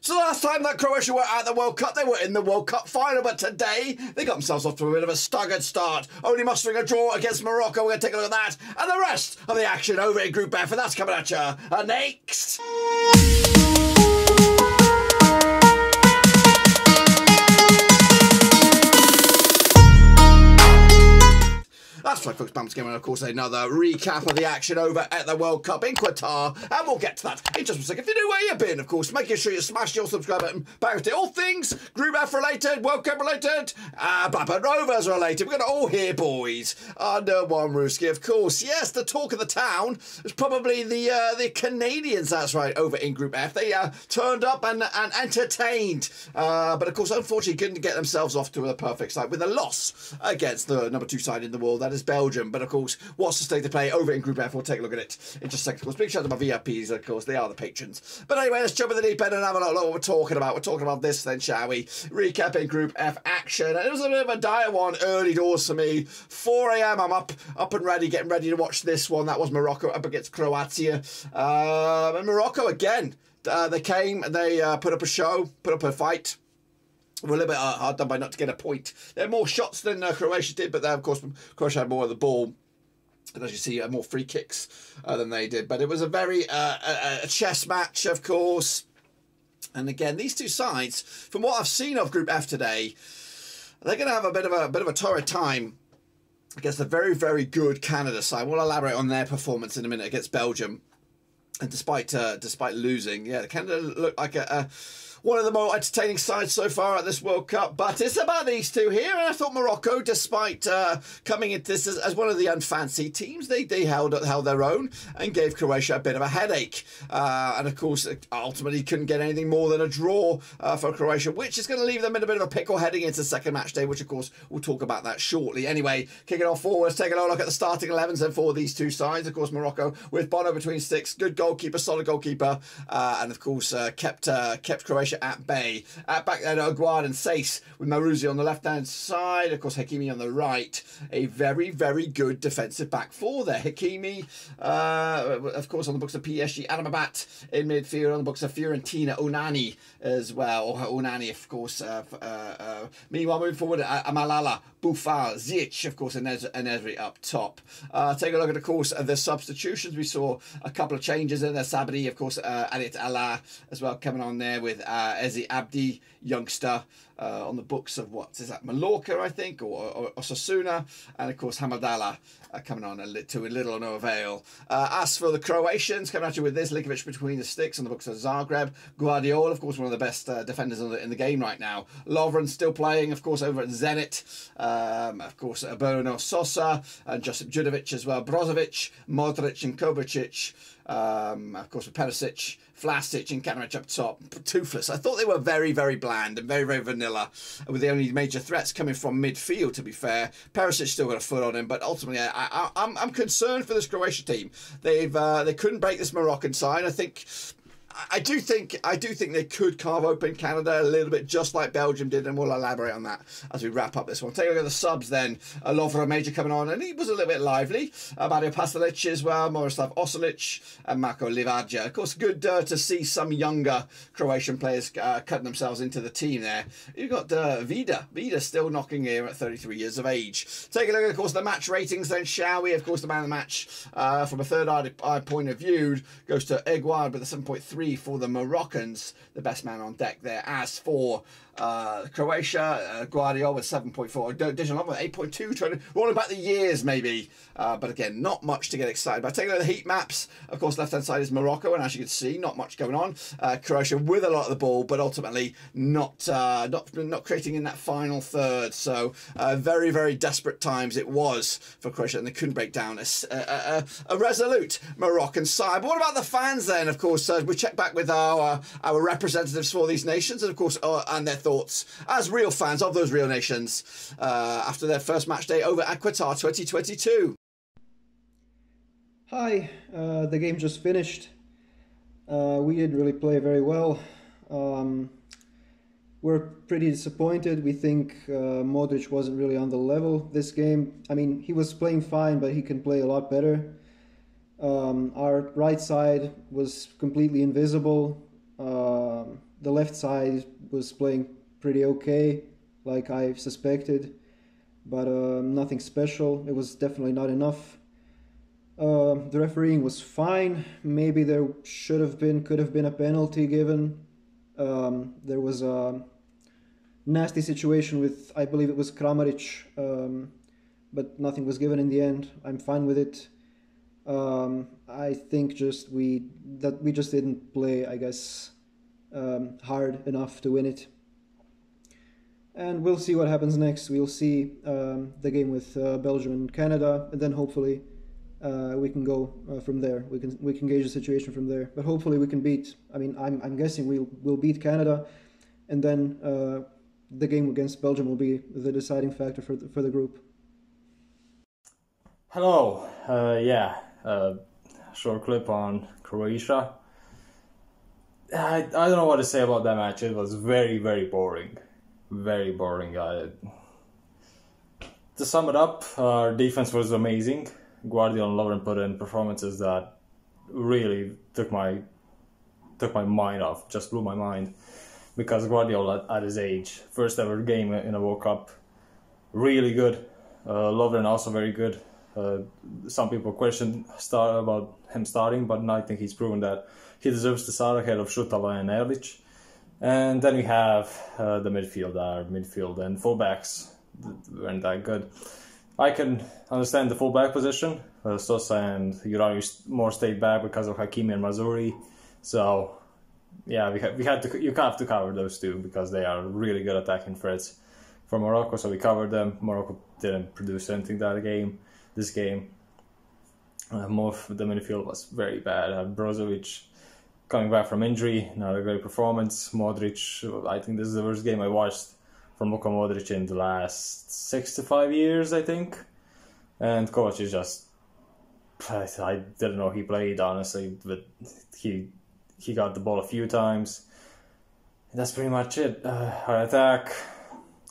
So the last time that Croatia were at the World Cup, they were in the World Cup final, but today they got themselves off to a bit of a staggered start, only mustering a draw against Morocco. We're going to take a look at that and the rest of the action over in Group F, and that's coming at you next. That's right, folks. Bam's Game, and of course another recap of the action over at the World Cup in Qatar, and we'll get to that in just a second. If you know where you've been, of course, making sure you smash your subscribe button. Back to all things Group F related, World Cup related, Blackburn Rovers related. We're going to all hear, boys, under one Ruski, of course. Yes, the talk of the town is probably the Canadians. That's right, over in Group F. They turned up and entertained, but of course, unfortunately, couldn't get themselves off to a perfect start with a loss against the number 2 side in the world. That is Belgium. But of course, what's the state of play over in Group F? We'll take a look at it in just a second. Of course, big shout out to my VIPs, of course, they are the patrons. But anyway, let's jump in the deep end and have a look at what we're talking about. We're talking about this then, shall we? Recapping Group F action. And it was a bit of a dire one early doors for me. 4 a.m. I'm up and ready, getting ready to watch this one. That was Morocco up against Croatia. And Morocco again. They came and they put up a show, put up a fight. We're a little bit hard done by not to get a point. They had more shots than Croatia did, but of course Croatia had more of the ball. And as you see, more free kicks than they did. But it was a very a chess match, of course. And again, these two sides, from what I've seen of Group F today, they're going to have a bit of a torrid time against a very, very good Canada side. We'll elaborate on their performance in a minute against Belgium. And despite losing, yeah, Canada looked like one of the more entertaining sides so far at this World Cup. But it's about these two here, and I thought Morocco, despite coming into this as one of the unfancy teams, they held their own and gave Croatia a bit of a headache. And of course, ultimately couldn't get anything more than a draw for Croatia, which is going to leave them in a bit of a pickle heading into the second match day, which of course we'll talk about that shortly. Anyway, kicking off forward, let's take a look at the starting 11s then for these two sides. Of course, Morocco with Bono between sticks, good goalkeeper, solid goalkeeper, and of course kept Croatia at bay. Back then, Aguad and Sace with Maruzi on the left-hand side. Of course, Hakimi on the right. A very, very good defensive back four there. Hakimi, of course, on the books of PSG. Adamabat in midfield. On the books of Fiorentina. Onani as well. Or Onani, of course. Meanwhile, moving forward, Amalala, Boufal, Ziyech, of course, and Esri up top. Take a look at, of course, the substitutions. We saw a couple of changes in there. Sabri, of course, Alit Allah as well coming on there with Ezi Abdi, youngster, on the books of what is that, Mallorca, I think, or Osasuna, and of course Hamadala coming on to a little or no avail. As for the Croatians, coming at you with this, Likovic between the sticks on the books of Zagreb. Guardiola, of course, one of the best defenders in the game right now. Lovren still playing, of course, over at Zenit. Of course, Bruno Sosa and Josip Judovic as well. Brozovic, Modric and Kovacic. Of course, with Perisic, Vlasic and Kanaric up top. Toothless. I thought they were very, very bland and very, very vanilla, with the only major threats coming from midfield, to be fair. Perisic still got a foot on him, but ultimately I'm concerned for this Croatia team. They couldn't break this Moroccan side. I do think they could carve open Canada a little bit, just like Belgium did, and we'll elaborate on that as we wrap up this one. Take a look at the subs then. Lovro Major coming on, and he was a little bit lively. Mario Pasalic as well, Moroslav Osilic, and Marko Livaja. Of course, good to see some younger Croatian players cutting themselves into the team there. You've got Vida still knocking here at 33 years of age. Take a look at, of course, the match ratings then, shall we? Of course, the man of the match, from a third-eye point of view, goes to Aguad with a 7.3 for the Moroccans, the best man on deck there. As for Croatia, Guardiola with 7.4, Dijon with 8.2, trying to roll back the years maybe, but again, not much to get excited about. Taking a look at the heat maps, of course, left hand side is Morocco, and as you can see, not much going on. Croatia with a lot of the ball, but ultimately not creating in that final third. So very, very desperate times it was for Croatia, and they couldn't break down a resolute Moroccan side. But what about the fans then? Of course, we check back with our representatives for these nations, and of course, and their thoughts as real fans of those real nations after their first match day over at Qatar 2022. Hi, the game just finished. We didn't really play very well. We're pretty disappointed. We think Modric wasn't really on the level this game. I mean, he was playing fine, but he can play a lot better. Our right side was completely invisible. the left side was playing pretty okay, like I suspected, but nothing special. It was definitely not enough. The refereeing was fine. Maybe there could have been a penalty given. There was a nasty situation with, I believe it was Kramaric, but nothing was given in the end. I'm fine with it. I think we just didn't play, I guess, hard enough to win it. And we'll see what happens next. We'll see the game with Belgium and Canada, and then hopefully we can go from there. We can gauge the situation from there. But hopefully we can beat. I mean, I'm guessing we'll beat Canada, and then the game against Belgium will be the deciding factor for the group. Hello. Short clip on Croatia. I don't know what to say about that match. It was very, very boring. Very boring. To sum it up, our defense was amazing. Guardiola and Lovren put in performances that really took my mind off, just blew my mind. Because Guardiola, at his age, first ever game in a World Cup, really good. Lovren also very good. Some people question about him starting, but I think he's proven that he deserves to start ahead of Šutala and Erlic. And then we have the midfield. Our midfield and fullbacks weren't that good. I can understand the fullback position. Sosa and Juraju more stayed back because of Hakimi and Mazuri. So, yeah, you have to cover those two because they are really good attacking threats for Morocco. So we covered them. Morocco didn't produce anything this game. Most of the midfield was very bad. Brozovic coming back from injury, not a great performance. Modric, I think this is the worst game I watched from Luka Modric in the last 6 to 5 years, I think. And Kovac is just, I didn't know he played, honestly, but he got the ball a few times. That's pretty much it. Our attack,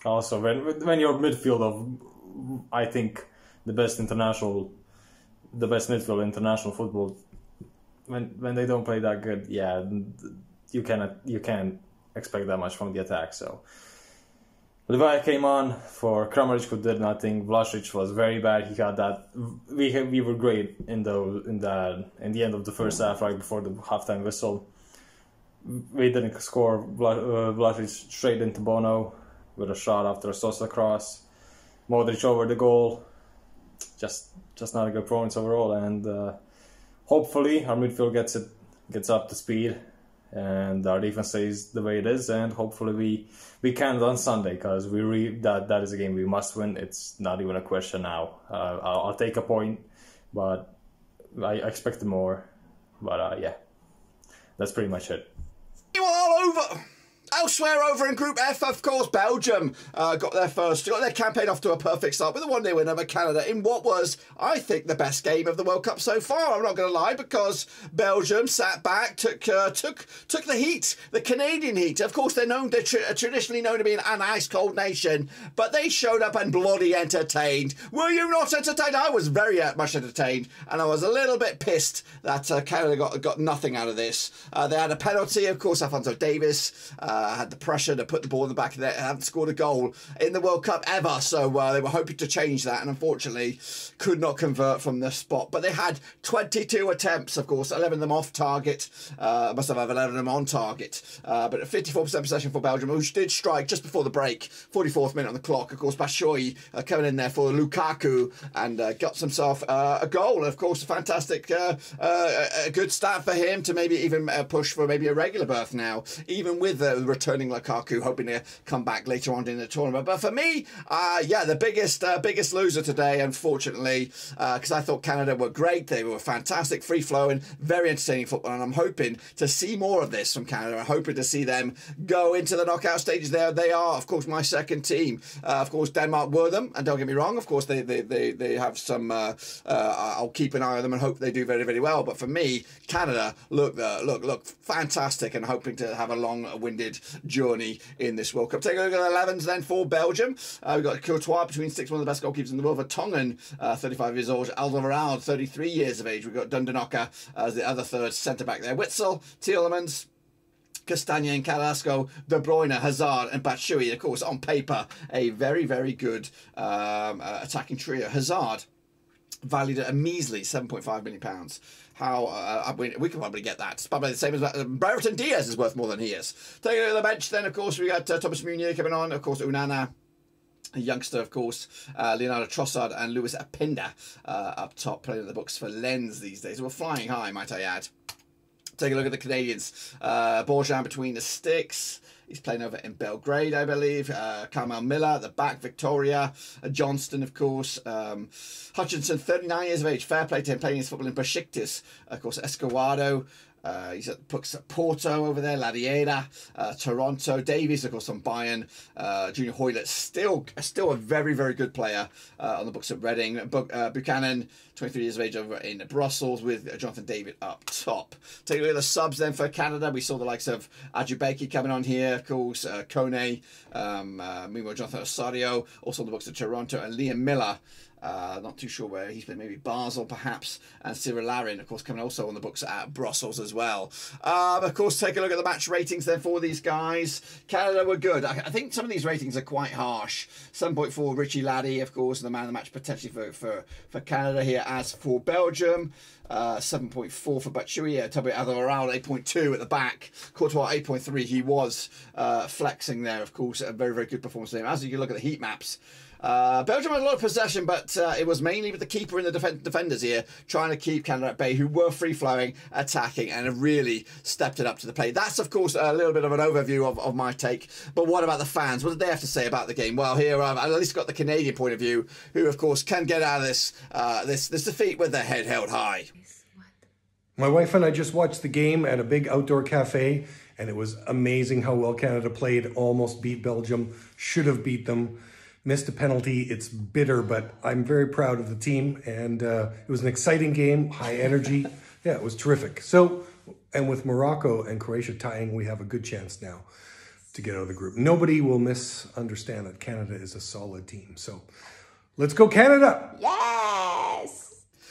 also, when your midfield of, I think, the best midfield in international football, when they don't play that good, yeah, you can't expect that much from the attack. So Levi came on for Kramaric, who did nothing. Vlasic was very bad. He got that. We were great in the end of the first half, right before the halftime whistle. We didn't score. Vlasic straight into Bono with a shot after a Sosa cross. Modric over the goal. Just not a good performance overall, and hopefully our midfield gets up to speed, and our defense stays the way it is, and hopefully we can on Sunday, because that is a game we must win. It's not even a question now. I'll take a point, but I expected more. But yeah, that's pretty much it. You all over. Elsewhere over in Group F, of course, Belgium got their campaign off to a perfect start with a 1-0 win over Canada in what was, I think, the best game of the World Cup so far. I'm not going to lie, because Belgium sat back, took the heat, the Canadian heat. Of course, they're traditionally known to be an ice cold nation, but they showed up and bloody entertained. Were you not entertained? I was very much entertained, and I was a little bit pissed that Canada got nothing out of this. They had a penalty, of course. Alphonso Davies had the pressure to put the ball in the back of the net, haven't scored a goal in the World Cup ever, so they were hoping to change that, and unfortunately could not convert from the spot. But they had 22 attempts, of course, 11 of them off target. Must have 11 of them on target, but 54% possession for Belgium, who did strike just before the break, 44th minute on the clock. Of course, Batshuayi coming in there for Lukaku and got himself a goal. And of course, a fantastic, a good start for him to maybe even push for maybe a regular berth now, even with the returning Lukaku, hoping to come back later on in the tournament. But for me, yeah, the biggest loser today, unfortunately, because I thought Canada were great. They were fantastic, free-flowing, very entertaining football, and I'm hoping to see more of this from Canada. I'm hoping to see them go into the knockout stages. There they are, of course, my second team. Of course, Denmark were them, and don't get me wrong, of course, they have some, I'll keep an eye on them and hope they do very, very well. But for me, Canada look fantastic, and hoping to have a long-winded journey in this World Cup. Take a look at the 11s then for Belgium. We've got Courtois between six, one of the best goalkeepers in the world. Vertonghen, 35 years old. Alderweireld, 33 years of age. We've got Dundonocka as the other third centre-back there. Witsel, Tielemans, Castagna and Carrasco, De Bruyne, Hazard and Batshuayi. Of course, on paper, a very, very good attacking trio. Hazard, valued at a measly £7.5 million. How I mean, we can probably get that. It's probably the same as Brereton Diaz is worth more than he is. Taking a look at the bench, then of course we got Thomas Meunier coming on. Of course, Unana, a youngster, of course, Leonardo Trossard and Luis Apenda up top, playing in the books for Lens these days. We're flying high, might I add. Take a look at the Canadians. Borjan between the sticks. He's playing over in Belgrade, I believe. Carmel Miller at the back. Victoria. Johnston, of course. Hutchinson, 39 years of age. Fair play to him, playing his football in Besiktas. Of course, Escobardo. He's at books at Porto over there. Ladiera. Toronto. Davies, of course, on Bayern. Junior Hoylett, still a very, very good player on the books at Reading. Buchanan, 23 years of age, over in Brussels, with Jonathan David up top. Take a look at the subs then for Canada. We saw the likes of Ajubeki coming on here, of course, Kone, meanwhile Jonathan Osorio, also on the books of Toronto, and Liam Miller. Not too sure where he's been, maybe Basel perhaps, and Cyril Larin, of course, coming also on the books at Brussels as well. Of course, take a look at the match ratings then for these guys. Canada were good. I think some of these ratings are quite harsh. 7.4 Richie Laddie, of course, the man of the match potentially for Canada here. As for Belgium, 7.4 for Batshuayi, Toby Alderweireld 8.2 at the back, Courtois 8.3. He was flexing there, of course, a very, very good performance there. As you can look at the heat maps, Belgium had a lot of possession, but it was mainly with the keeper and the defenders here trying to keep Canada at bay, who were free-flowing, attacking, and have really stepped it up to the plate. That's, of course, a little bit of an overview of my take. But what about the fans? What did they have to say about the game? Well, here I've at least got the Canadian point of view, who, of course, can get out of this defeat with their head held high. My wife and I just watched the game at a big outdoor cafe, and it was amazing how well Canada played. Almost beat Belgium, should have beat them. Missed a penalty. It's bitter, but I'm very proud of the team, and it was an exciting game, high energy. Yeah, it was terrific. So, and with Morocco and Croatia tying, we have a good chance now to get out of the group. Nobody will misunderstand that Canada is a solid team. So, let's go Canada! Yes!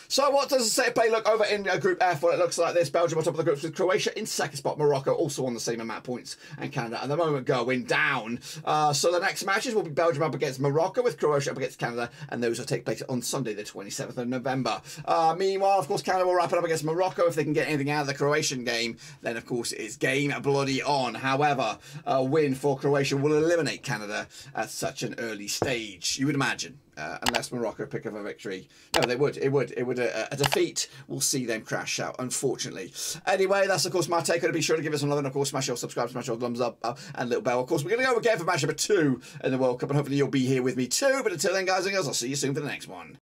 So what does the state of play look over in Group F? Well, it looks like this. Belgium on top of the groups with Croatia in second spot. Morocco also on the same amount of points. And Canada at the moment going down. So the next matches will be Belgium up against Morocco, with Croatia up against Canada. And those will take place on Sunday, the 27th of November. Meanwhile, of course, Canada will wrap it up against Morocco. If they can get anything out of the Croatian game, then, of course, it's game bloody on. However, a win for Croatia will eliminate Canada at such an early stage, you would imagine. Unless Morocco pick up a victory. No, they would. It would. A defeat will see them crash out, unfortunately. Anyway, that's, of course, my take. Be sure to give us another, and, of course, smash your subscribe, smash your thumbs up, and little bell. Of course, we're going to go again for match number 2 in the World Cup, and hopefully you'll be here with me too. But until then, guys and girls, I'll see you soon for the next one.